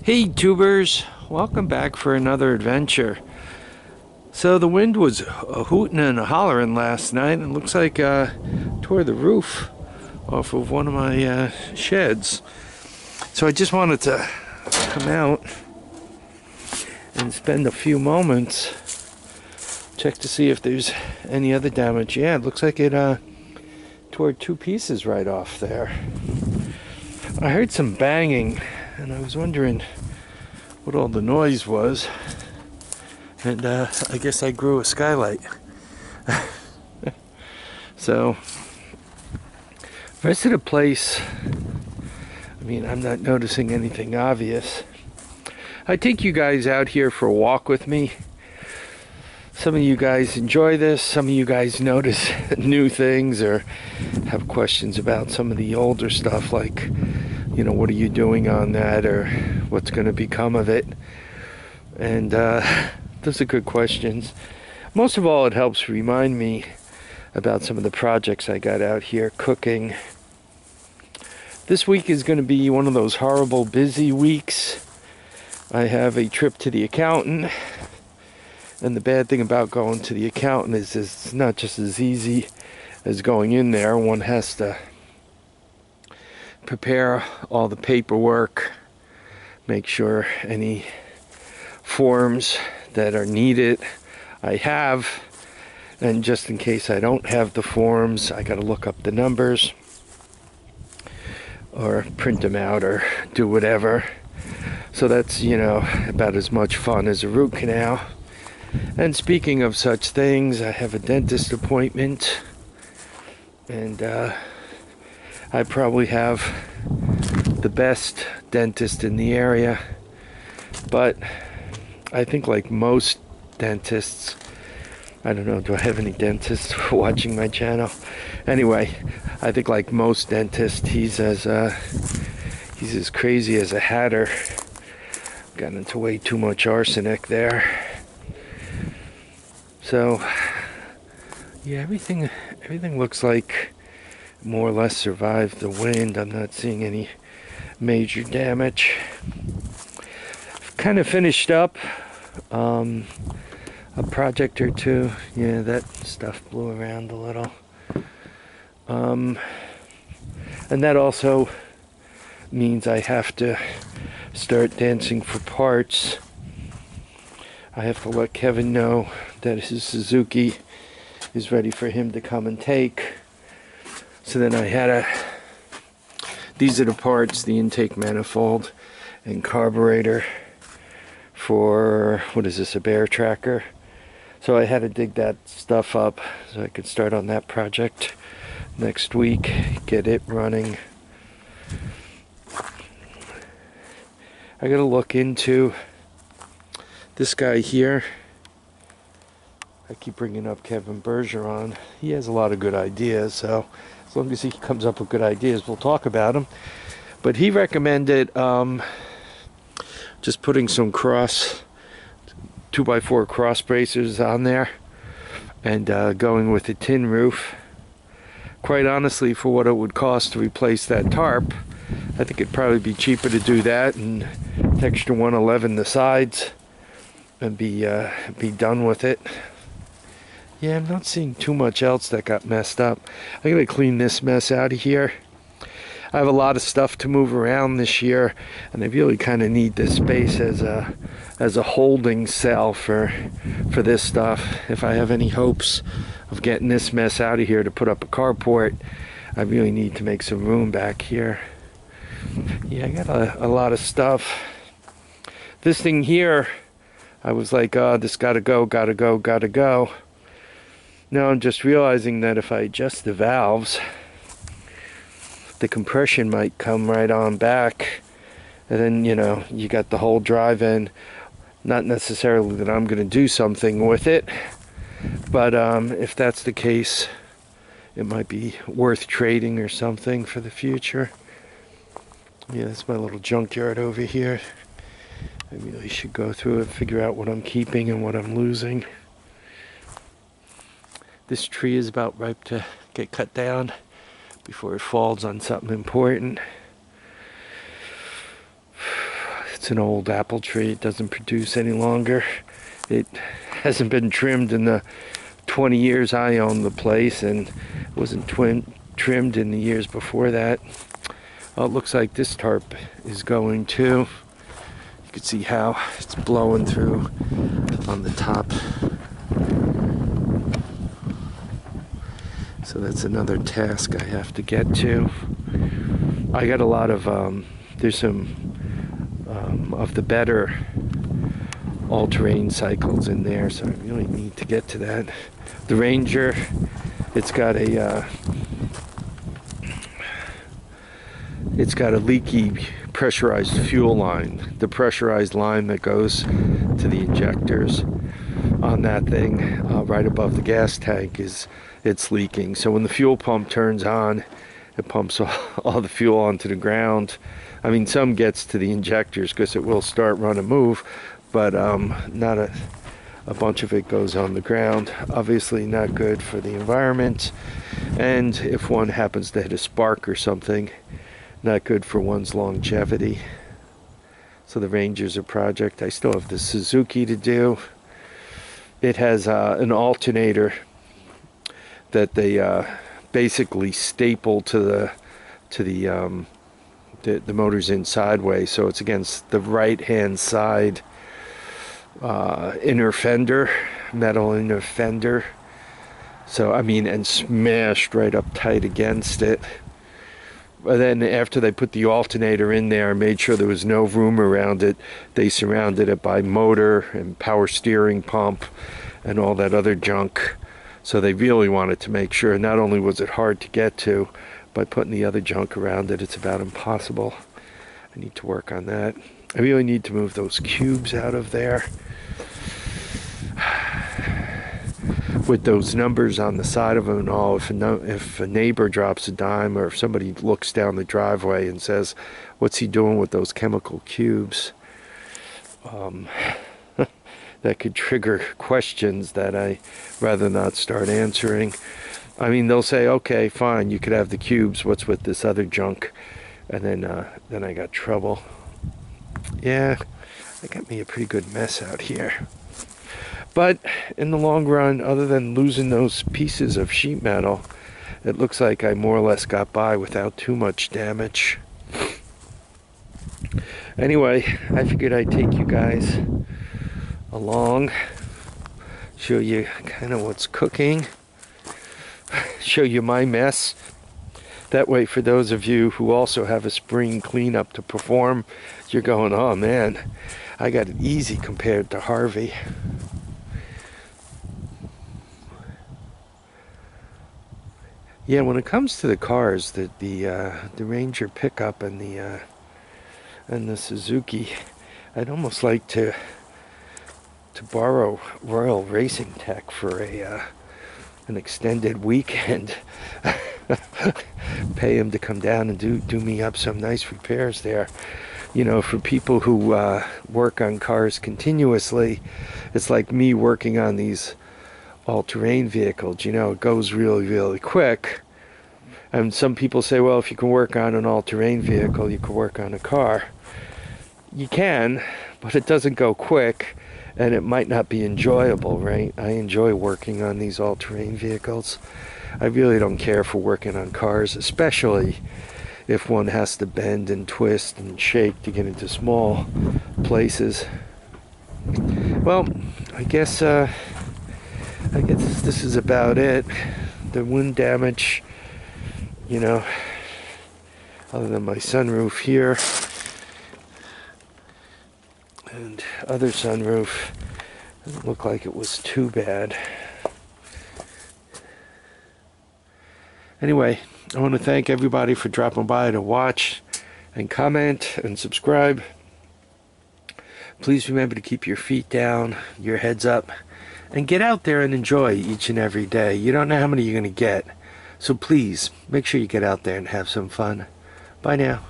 Hey tubers, welcome back for another adventure. So the wind was hooting and hollering last night, and looks like tore the roof off of one of my sheds. So I just wanted to come out and spend a few moments, check to see if there's any other damage. Yeah, it looks like it tore two pieces right off there. I heard some banging, and I was wondering what all the noise was, and I guess I grew a skylight. So the rest of the place, I mean, I'm not noticing anything obvious. I take you guys out here for a walk with me. Some of you guys enjoy this, some of you guys notice new things or have questions about some of the older stuff, like, you know, what are you doing on that, or what's going to become of it? And those are good questions. Most of all, it helps remind me about some of the projects I got out here cooking. This week is going to be one of those horrible busy weeks. I have a trip to the accountant, and the bad thing about going to the accountant is it's not just as easy as going in there. One has to prepare all the paperwork, make sure any forms that are needed I have, and just in case I don't have the forms, I got to look up the numbers or print them out or do whatever. So that's, you know, about as much fun as a root canal. And speaking of such things, I have a dentist appointment, and I probably have the best dentist in the area, but I think like most dentists, I don't know, do I have any dentists watching my channel? Anyway, I think like most dentists, he's as crazy as a hatter. Got into way too much arsenic there. So yeah, everything looks like more or less survived the wind. I'm not seeing any major damage. Kind of finished up a project or two. Yeah, that stuff blew around a little. And that also means I have to start dancing for parts. I have to let Kevin know that his Suzuki is ready for him to come and take. So then I had these are the parts, the intake manifold and carburetor for, what is this, a bear tracker. So I had to dig that stuff up so I could start on that project next week, get it running. I gotta look into this guy here. I keep bringing up Kevin Bergeron. He has a lot of good ideas, so as long as he comes up with good ideas, we'll talk about them. But he recommended just putting some 2x4 cross bracers on there and going with a tin roof. Quite honestly, for what it would cost to replace that tarp, I think it'd probably be cheaper to do that and texture 111 the sides and be done with it. Yeah, I'm not seeing too much else that got messed up. I'm gonna clean this mess out of here. I have a lot of stuff to move around this year, and I really kind of need this space as a holding cell for this stuff. If I have any hopes of getting this mess out of here to put up a carport, I really need to make some room back here. Yeah, I got a lot of stuff. This thing here, I was like, oh, this gotta go. Now I'm just realizing that if I adjust the valves, the compression might come right on back, and then, you know, you got the whole drive in. Not necessarily that I'm going to do something with it, but if that's the case, it might be worth trading or something for the future. Yeah, that's my little junkyard over here. I really should go through it and figure out what I'm keeping and what I'm losing. This tree is about ripe to get cut down before it falls on something important. It's an old apple tree. It doesn't produce any longer. It hasn't been trimmed in the 20 years I owned the place, and wasn't trimmed in the years before that. Well, it looks like this tarp is going too. You can see how it's blowing through on the top. So that's another task I have to get to. I got a lot of, there's some of the better all-terrain cycles in there, so I really need to get to that. The Ranger, it's got a leaky pressurized fuel line. The pressurized line that goes to the injectors on that thing right above the gas tank it's leaking. So when the fuel pump turns on, it pumps all the fuel onto the ground. I mean, some gets to the injectors because it will start, run, and move, but not a bunch of it goes on the ground. Obviously not good for the environment, and if one happens to hit a spark or something, not good for one's longevity. So the Ranger's a project. I still have the Suzuki to do. It has an alternator that they basically staple to the motor's in sideways, so it's against the right hand side inner fender, metal inner fender. So I mean, and smashed right up tight against it. But then after they put the alternator in there, made sure there was no room around it, they surrounded it by motor and power steering pump and all that other junk. So they really wanted to make sure not only was it hard to get to, by putting the other junk around it, it's about impossible. I need to work on that. I really need to move those cubes out of there. With those numbers on the side of them and all, if a neighbor drops a dime, or if somebody looks down the driveway and says, what's he doing with those chemical cubes? That could trigger questions that I rather not start answering. I mean, they'll say, okay, fine, you could have the cubes, what's with this other junk? And then I got trouble. Yeah, I got me a pretty good mess out here. But in the long run, other than losing those pieces of sheet metal, it looks like I more or less got by without too much damage. Anyway, I figured I'd take you guys along, show you kind of what's cooking, show you my mess. That way, for those of you who also have a spring cleanup to perform, you're going, oh man, I got it easy compared to Harvey. Yeah, when it comes to the cars, the Ranger pickup and the Suzuki, I'd almost like to borrow Royal Racing Tech for an extended weekend. Pay him to come down and do me up some nice repairs there. You know, for people who work on cars continuously, it's like me working on these all-terrain vehicles. You know, it goes really, really quick. And some people say, well, if you can work on an all-terrain vehicle, you can work on a car. You can, but it doesn't go quick, and it might not be enjoyable, right? I enjoy working on these all-terrain vehicles. I really don't care for working on cars, especially if one has to bend and twist and shake to get into small places. Well, I guess this is about it. The wind damage, you know, other than my sunroof here and other sunroof, doesn't look like it was too bad. Anyway, I want to thank everybody for dropping by to watch and comment and subscribe. Please remember to keep your feet down, your heads up, and get out there and enjoy each and every day. You don't know how many you're going to get, so please make sure you get out there and have some fun. Bye now.